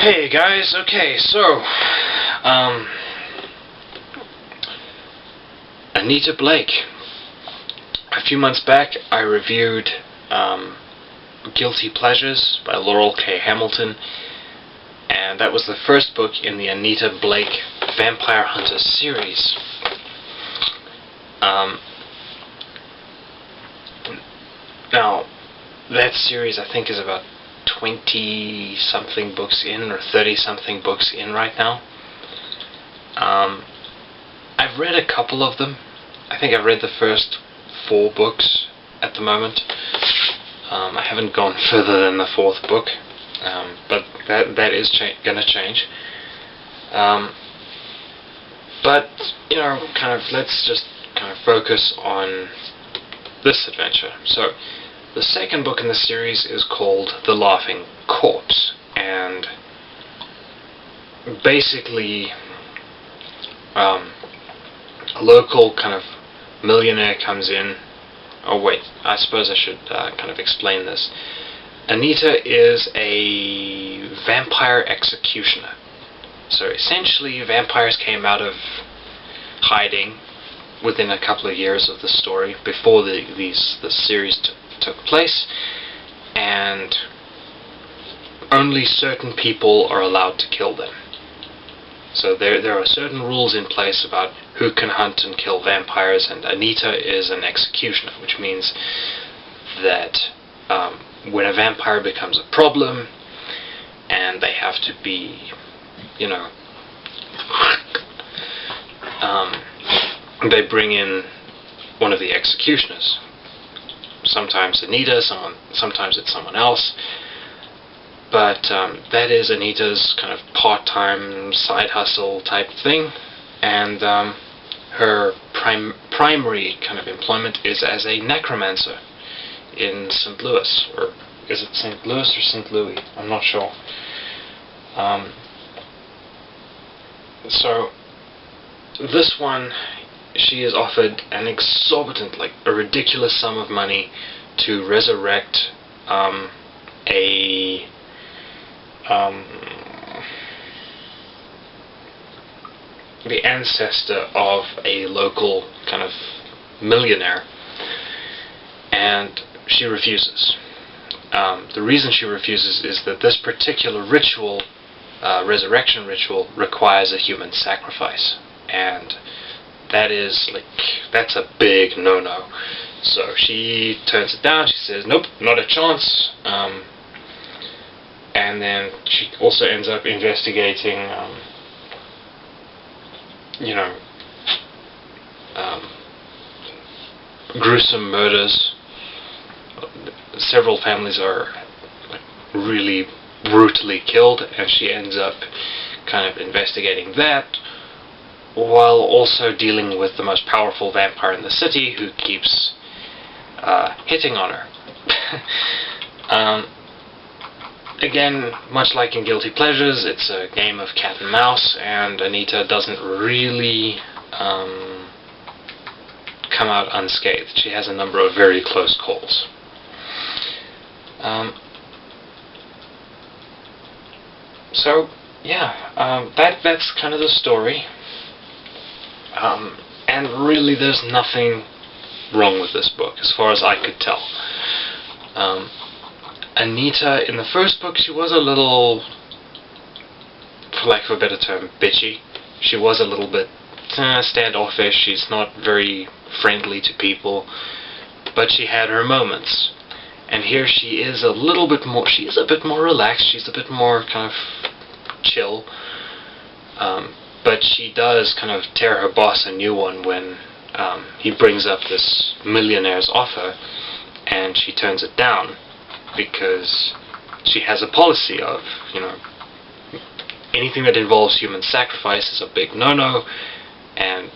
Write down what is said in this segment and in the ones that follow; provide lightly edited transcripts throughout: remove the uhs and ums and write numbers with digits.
Hey guys, okay, so, Anita Blake. A few months back I reviewed Guilty Pleasures by Laurell K. Hamilton, and that was the first book in the Anita Blake Vampire Hunter series. Now, that series I think is about 20-something books in, or 30-something books in right now. I've read a couple of them. I think I've read the first 4 books at the moment. I haven't gone further than the 4th book, but that is gonna change. But, you know, let's just focus on this adventure. So, the second book in the series is called The Laughing Corpse, and basically a local millionaire comes in. Oh wait, I suppose I should explain this. Anita is a vampire executioner. So essentially vampires came out of hiding within a couple of years of the story, before the series took place, and only certain people are allowed to kill them. So there are certain rules in place about who can hunt and kill vampires, and Anita is an executioner, which means that when a vampire becomes a problem and they have to be, they bring in one of the executioners. Sometimes Anita, sometimes it's someone else, but that is Anita's part-time side hustle type thing, and her primary employment is as a necromancer in St. Louis, or is it St. Louis or St. Louis? I'm not sure. So this one, she is offered an exorbitant, a ridiculous sum of money to resurrect the ancestor of a local millionaire, and she refuses. The reason she refuses is that this particular ritual, resurrection ritual, requires a human sacrifice, and that's a big no-no. So she turns it down. She says, nope, not a chance. And then she also ends up investigating, gruesome murders. Several families are really brutally killed, and she ends up investigating that, while also dealing with the most powerful vampire in the city, who keeps hitting on her. Again, much like in Guilty Pleasures, it's a game of cat and mouse, and Anita doesn't really come out unscathed. She has a number of very close calls. So, yeah, that's the story. And really there's nothing wrong with this book, as far as I could tell. Anita, in the first book, she was a little, for lack of a better term, bitchy. She was a little bit standoffish. She's not very friendly to people, but she had her moments. And here she is a little bit more, she's a bit more relaxed, she's a bit more chill. But she does tear her boss a new one when he brings up this millionaire's offer, and she turns it down because she has a policy of, anything that involves human sacrifice is a big no-no, and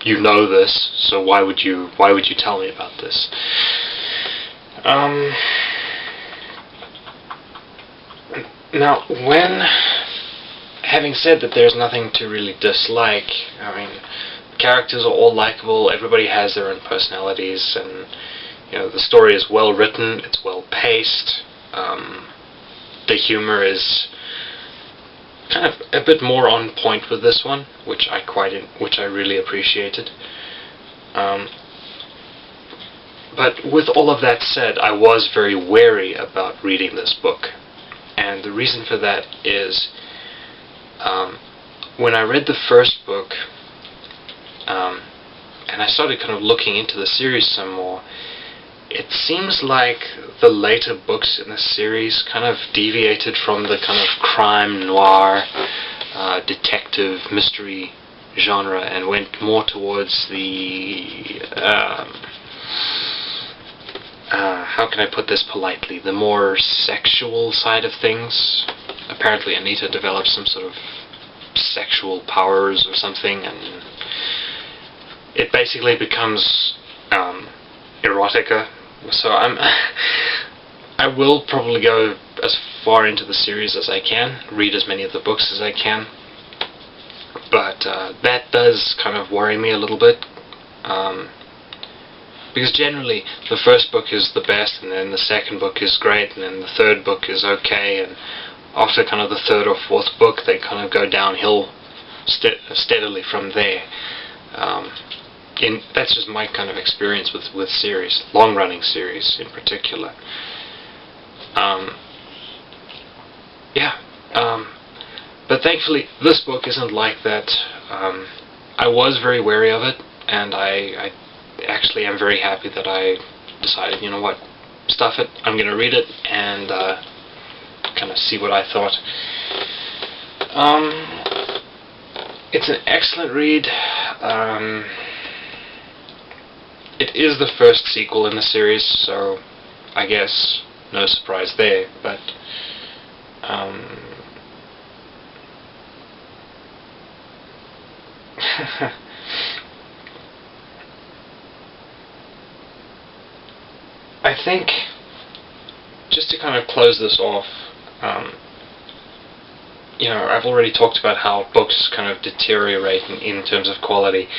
you know this, so why would you tell me about this? Now, having said that there's nothing to really dislike, the characters are all likable, everybody has their own personalities, and the story is well written, it's well paced, the humor is kind of a bit more on point with this one, which I really appreciated. But with all of that said, I was very wary about reading this book, and the reason for that is when I read the first book, and I started kind of looking into the series some more, it seems like the later books in the series kind of deviated from the kind of crime noir, detective, mystery genre and went more towards the, how can I put this politely, the more sexual side of things. Apparently Anita developed some sort of sexual powers or something, and it basically becomes erotica. So I will probably go as far into the series as I can, read as many of the books as I can, but that does kind of worry me a little bit, because generally the first book is the best, and then the second book is great, and then the third book is okay, and after kind of the third or fourth book they kind of go downhill steadily from there. That's just my kind of experience with series, long-running series in particular. But thankfully this book isn't like that. I was very wary of it, and I actually am very happy that I decided, you know what, stuff it, I'm going to read it and kind of see what I thought. It's an excellent read. It is the first sequel in the series, so I guess no surprise there, but I think, just to kind of close this off, you know, I've already talked about how books kind of deteriorate in terms of quality,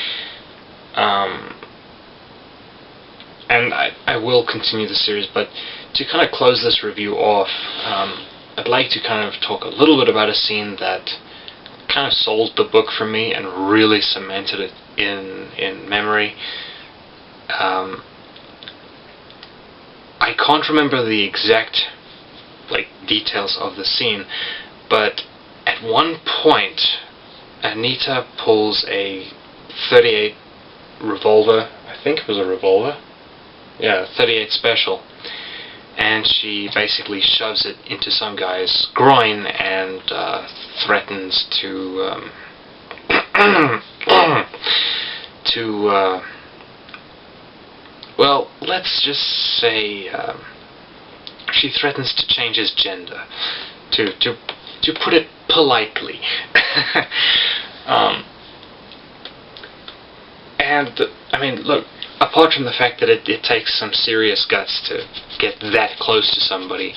and I will continue the series, but to kind of close this review off, I'd like to kind of talk a little bit about a scene that kind of sold the book for me and really cemented it in memory. I can't remember the exact details of the scene, but at one point Anita pulls a .38 revolver, I think it was a revolver, yeah, 38 special, and she basically shoves it into some guy's groin and threatens to well, let's just say she threatens to change his gender, to put it politely. And I mean, look, apart from the fact that it takes some serious guts to get that close to somebody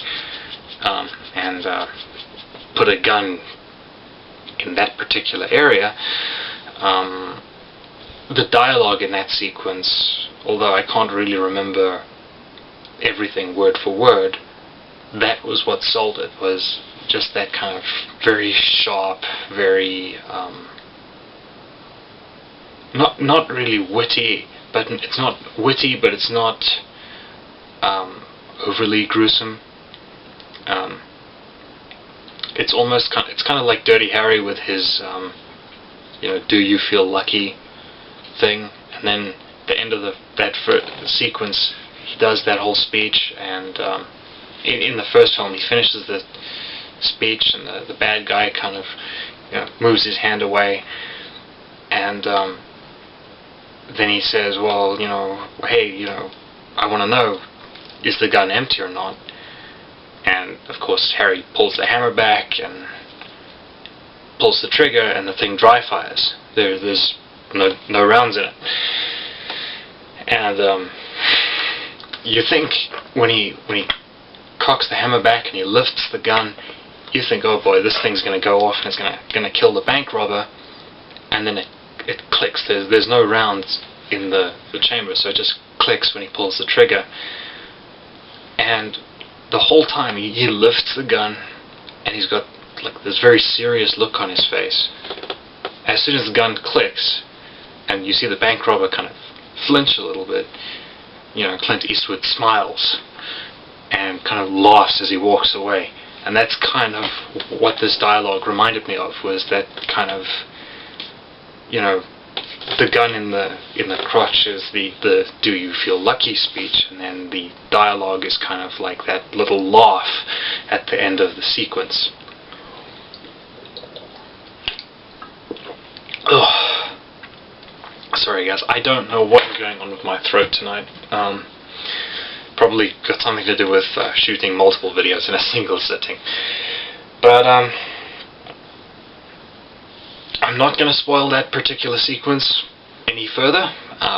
and put a gun in that particular area, the dialogue in that sequence, although I can't really remember everything word for word, that was what sold it, was just that kind of very sharp, very not really witty, but it's not witty, but it's not overly gruesome. It's almost it's kind of like Dirty Harry with his you know, do you feel lucky thing, and then the end of that sequence, he does that whole speech, and in the first film he finishes the speech, and the bad guy kind of, you know, moves his hand away, and then he says, well, you know, hey, you know, I want to know, is the gun empty or not? And of course Harry pulls the hammer back and pulls the trigger, and the thing dry fires. There's no rounds in it. And you think when he cocks the hammer back and he lifts the gun, you think, oh boy, this thing's going to go off and it's going to kill the bank robber, and then it clicks. There's no rounds in the chamber, so it just clicks when he pulls the trigger. And the whole time he lifts the gun, and he's got like this very serious look on his face. As soon as the gun clicks, and you see the bank robber kind of flinch a little bit, you know, Clint Eastwood smiles and kind of laughs as he walks away. And that's kind of what this dialogue reminded me of, was that kind of, you know, the gun in the crotch is the "do you feel lucky" speech, and then the dialogue is kind of like that little laugh at the end of the sequence. Ugh. Sorry guys, I don't know what is going on with my throat tonight. Probably got something to do with shooting multiple videos in a single sitting. But I'm not going to spoil that particular sequence any further,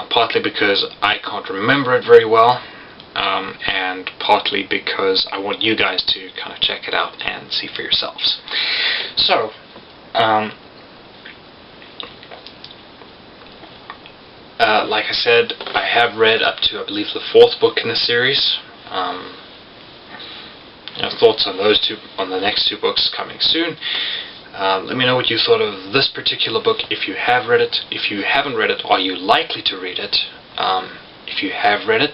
partly because I can't remember it very well, and partly because I want you guys to kind of check it out and see for yourselves. So, like I said, I have read up to, I believe, the 4th book in the series. Thoughts on those two, on the next 2 books coming soon. Let me know what you thought of this particular book, if you have read it. If you haven't read it, are you likely to read it? If you have read it,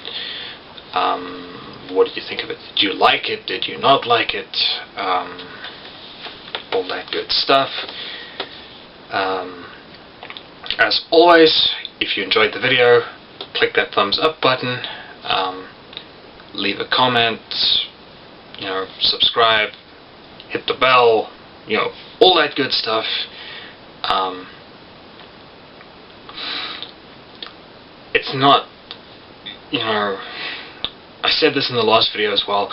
what did you think of it? Did you like it? Did you not like it? All that good stuff. As always, if you enjoyed the video, click that thumbs up button, leave a comment, you know, subscribe, hit the bell, you know, all that good stuff. It's not, you know, I said this in the last video as well,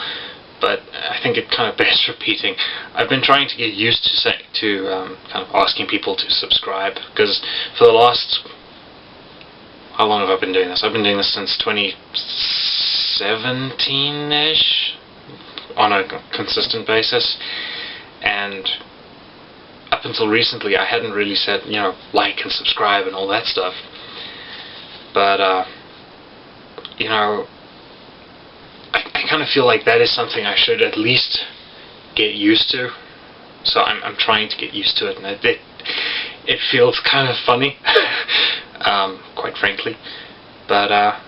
but I think it kind of bears repeating. I've been trying to get used to kind of asking people to subscribe, because for the last, how long have I been doing this? I've been doing this since 2017-ish, on a consistent basis, and up until recently I hadn't really said, you know, like and subscribe and all that stuff. But, you know, I kind of feel like that is something I should at least get used to. So I'm trying to get used to it, and it feels kind of funny, quite frankly. But I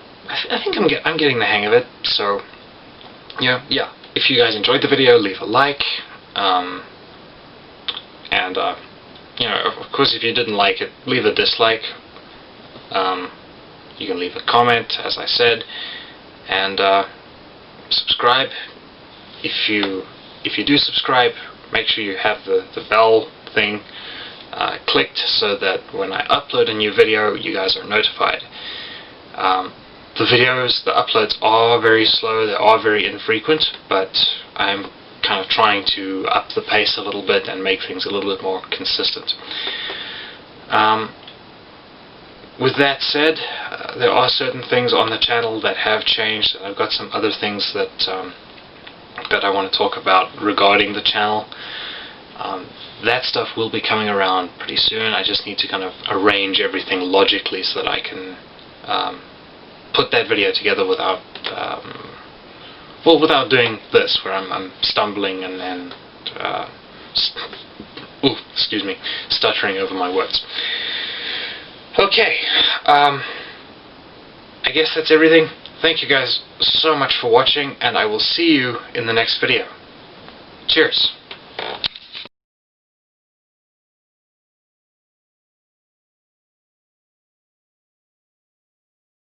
think I'm getting the hang of it. So yeah. If you guys enjoyed the video, leave a like. And you know, of course, if you didn't like it, leave a dislike. You can leave a comment, as I said, and subscribe. If you do subscribe, make sure you have the bell thing clicked, so that when I upload a new video, you guys are notified. The uploads are very slow, they are very infrequent, but I'm kind of trying to up the pace a little bit and make things a little bit more consistent. With that said, there are certain things on the channel that have changed, and I've got some other things that I want to talk about regarding the channel. That stuff will be coming around pretty soon. I just need to kind of arrange everything logically so that I can put that video together without without doing this, where I'm stumbling and stuttering over my words. Okay, I guess that's everything. Thank you guys so much for watching, and I will see you in the next video. Cheers.